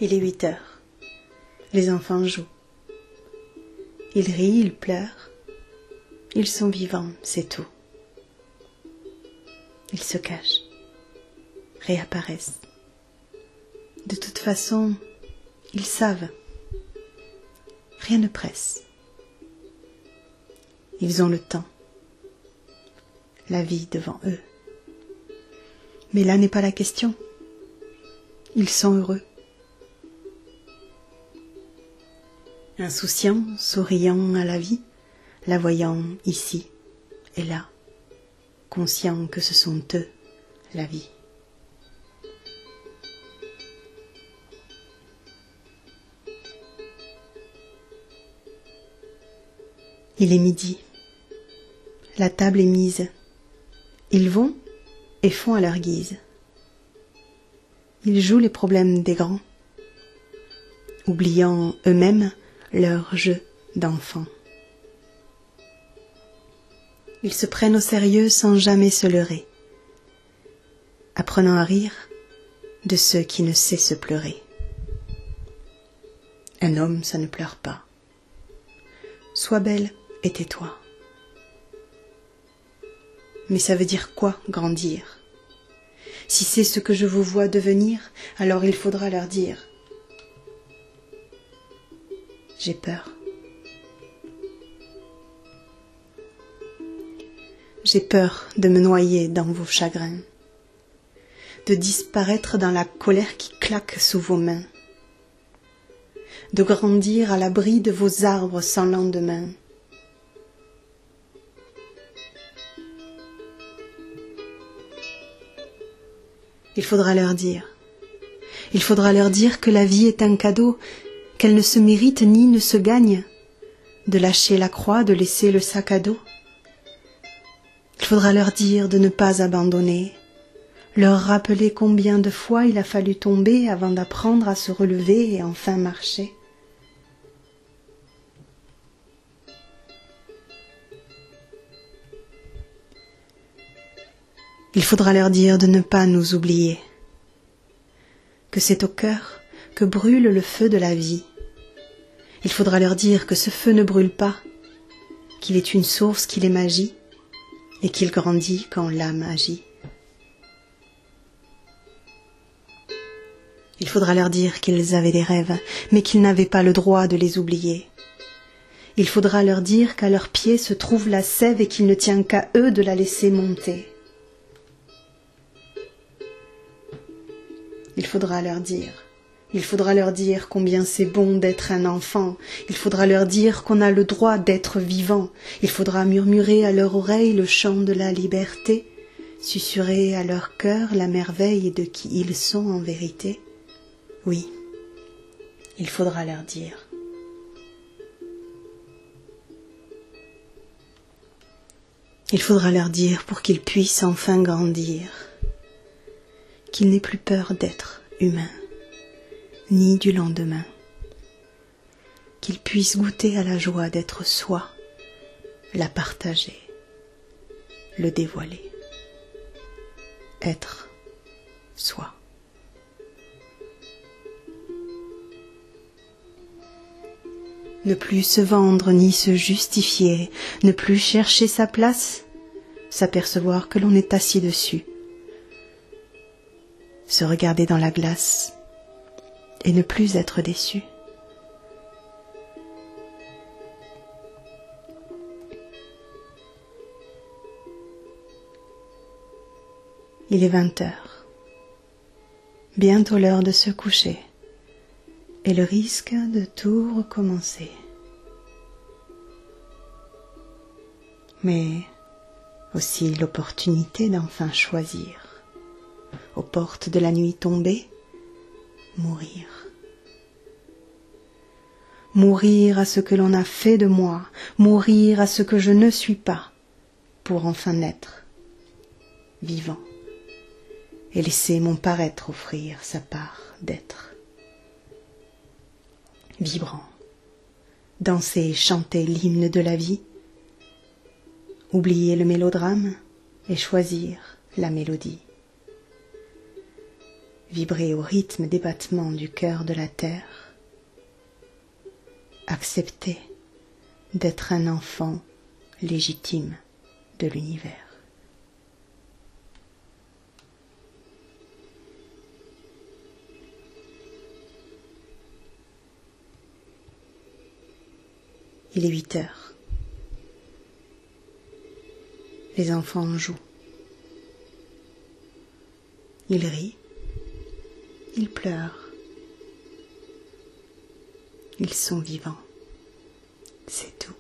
Il est 8 heures. Les enfants jouent. Ils rient, ils pleurent. Ils sont vivants, c'est tout. Ils se cachent, réapparaissent. De toute façon, ils savent. Rien ne presse. Ils ont le temps, la vie devant eux. Mais là n'est pas la question. Ils sont heureux. Insouciants, souriant à la vie, la voyant ici et là, conscients que ce sont eux, la vie. Il est midi. La table est mise. Ils vont et font à leur guise. Ils jouent les problèmes des grands, oubliant eux-mêmes leur jeu d'enfants. Ils se prennent au sérieux sans jamais se leurrer, apprenant à rire de ceux qui ne cessent pleurer. Un homme, ça ne pleure pas. Sois belle et tais-toi. Mais ça veut dire quoi, grandir? Si c'est ce que je vous vois devenir, alors il faudra leur dire. J'ai peur. J'ai peur de me noyer dans vos chagrins, de disparaître dans la colère qui claque sous vos mains, de grandir à l'abri de vos arbres sans lendemain. Il faudra leur dire que la vie est un cadeau, qu'elle ne se mérite ni ne se gagne, de lâcher la croix, de laisser le sac à dos. Il faudra leur dire de ne pas abandonner, leur rappeler combien de fois il a fallu tomber avant d'apprendre à se relever et enfin marcher. Il faudra leur dire de ne pas nous oublier, que c'est au cœur que brûle le feu de la vie. Il faudra leur dire que ce feu ne brûle pas, qu'il est une source qui les magie et qu'il grandit quand l'âme agit. Il faudra leur dire qu'ils avaient des rêves, mais qu'ils n'avaient pas le droit de les oublier. Il faudra leur dire qu'à leurs pieds se trouve la sève et qu'il ne tient qu'à eux de la laisser monter. Il faudra leur dire combien c'est bon d'être un enfant. Il faudra leur dire qu'on a le droit d'être vivant. Il faudra murmurer à leur oreille le chant de la liberté, susurrer à leur cœur la merveille de qui ils sont en vérité. Oui, il faudra leur dire. Il faudra leur dire pour qu'ils puissent enfin grandir, qu'ils n'aient plus peur d'être humains, ni du lendemain, qu'ils puissent goûter à la joie d'être soi, la partager, le dévoiler, être soi. Ne plus se vendre ni se justifier, ne plus chercher sa place, s'apercevoir que l'on est assis dessus, se regarder dans la glace et ne plus être déçu. Il est 20 heures, bientôt l'heure de se coucher et le risque de tout recommencer. Mais aussi l'opportunité d'enfin choisir, aux portes de la nuit tombée, mourir. Mourir à ce que l'on a fait de moi, mourir à ce que je ne suis pas, pour enfin naître, vivant, et laisser mon paraître offrir sa part d'être. Vibrant, danser et chanter l'hymne de la vie, oublier le mélodrame et choisir la mélodie. vibrer au rythme des battements du cœur de la terre, accepter d'être un enfant légitime de l'univers. Il est 8 heures. Les enfants jouent. Ils rient. Ils pleurent. Ils sont vivants. C'est tout.